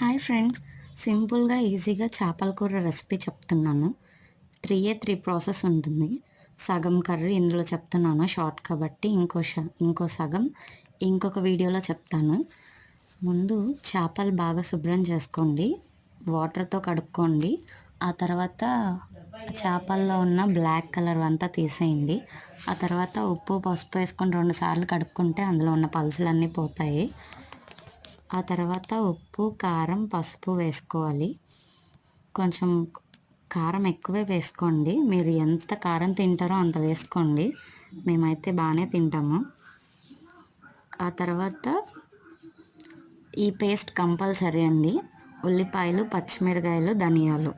Hi friends, సింపుల్గా ఈజీగా చేపల కూర రెసిపీ చెప్తున్నాను. 3 ప్రాసెస్ ఉంటుంది. సగం కర్రీ ఇందులో చెప్తున్నాను షార్ట్ కాబట్టి ఇంకో సగం ఇంకొక వీడియోలో చెప్తాను. ముందు చేపలు బాగా శుభ్రం చేసుకోండి, వాటర్తో కడుక్కోండి. ఆ తర్వాత చేపల్లో ఉన్న బ్లాక్ కలర్ అంతా తీసేయండి. ఆ తర్వాత ఉప్పు పసుపు వేసుకొని 2 సార్లు కడుక్కుంటే అందులో ఉన్న పలుసులన్నీ పోతాయి. ఆ తర్వాత ఉప్పు కారం పసుపు వేసుకోవాలి. కొంచెం కారం ఎక్కువే వేసుకోండి. మీరు ఎంత కారం తింటారో అంత వేసుకోండి. మేమైతే బాగానే తింటాము. ఆ తర్వాత ఈ పేస్ట్ కంపల్సరీ అండి. ఉల్లిపాయలు పచ్చిమిరకాయలు ధనియాలు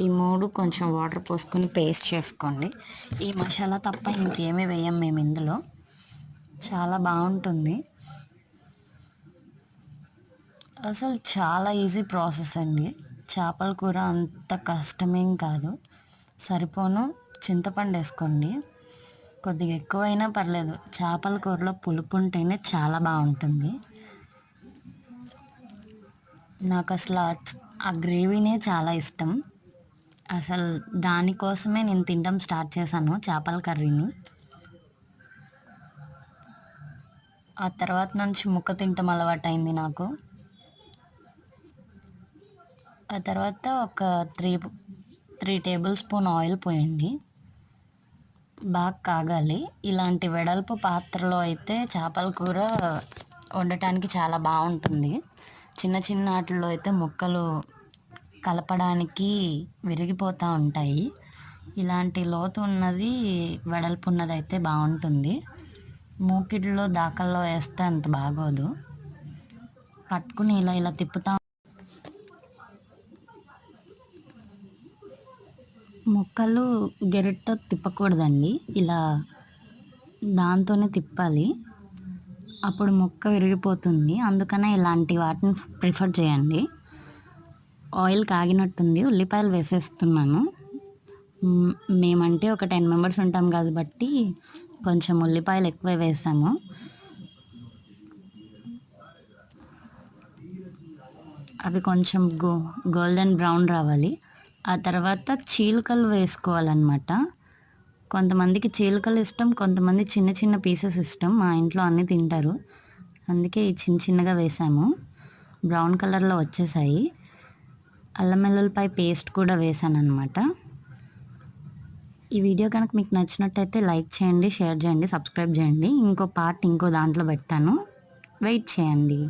ఈ 3 కొంచెం వాటర్ పోసుకొని పేస్ట్ చేసుకోండి. ఈ మసాలా తప్ప ఇంకేమీ వేయం మేము ఇందులో. చాలా బాగుంటుంది. అసలు చాలా ఈజీ ప్రాసెస్ అండి. చేపల కూర అంత కష్టమేం కాదు. సరిపోను చింతపండు వేసుకోండి. కొద్దిగా ఎక్కువైనా పర్లేదు. చేపల కూరలో పులుపు ఉంటేనే చాలా బాగుంటుంది. నాకు అసలు ఆ గ్రేవీనే చాలా ఇష్టం. అసలు దానికోసమే నేను తినడం స్టార్ట్ చేశాను చేపల కర్రీని. ఆ తర్వాత నుంచి ముక్క తినటం అలవాటైంది నాకు. ఆ తర్వాత ఒక 3 టేబుల్ స్పూన్ ఆయిల్ పోయండి. బాగా కాగాలి. ఇలాంటి వెడల్పు పాత్రలో అయితే చేపల కూర వండటానికి చాలా బాగుంటుంది. చిన్న చిన్న వాటిల్లో అయితే ముక్కలు కలపడానికి విరిగిపోతూ ఉంటాయి. ఇలాంటి లోతు ఉన్నది వెడల్పు ఉన్నది అయితే బాగుంటుంది. మూకిడిలో దాకల్లో వేస్తే అంత బాగోదు. పట్టుకుని ఇలా తిప్పుతా ముక్కలు గెరిటతో తిప్పకూడదండి. ఇలా దాంతోనే తిప్పాలి. అప్పుడు ముక్క విరిగిపోతుంది. అందుకనే ఇలాంటి వాటిని ప్రిఫర్ చేయండి. ఆయిల్ కాగినట్టుంది. ఉల్లిపాయలు వేసేస్తున్నాను. మేమంటే ఒక 10 మెంబర్స్ ఉంటాం కాబట్టి కొంచెం ఉల్లిపాయలు ఎక్కువ వేసాము. అవి కొంచెం గోల్డెన్ బ్రౌన్ రావాలి. ఆ తర్వాత చీలికలు వేసుకోవాలన్నమాట. కొంతమందికి చీలికలు ఇష్టం, కొంతమంది చిన్న చిన్న పీసెస్ ఇష్టం. మా ఇంట్లో అన్నీ తింటారు, అందుకే ఈ చిన్నగా వేసాము. బ్రౌన్ కలర్లో వచ్చేసాయి. అల్లం వెల్లుల్లిపాయ పేస్ట్ కూడా వేసాను అనమాట. ఈ వీడియో కనుక మీకు నచ్చినట్టయితే లైక్ చేయండి, షేర్ చేయండి, సబ్స్క్రైబ్ చేయండి. ఇంకో దాంట్లో పెడతాను, వెయిట్ చేయండి.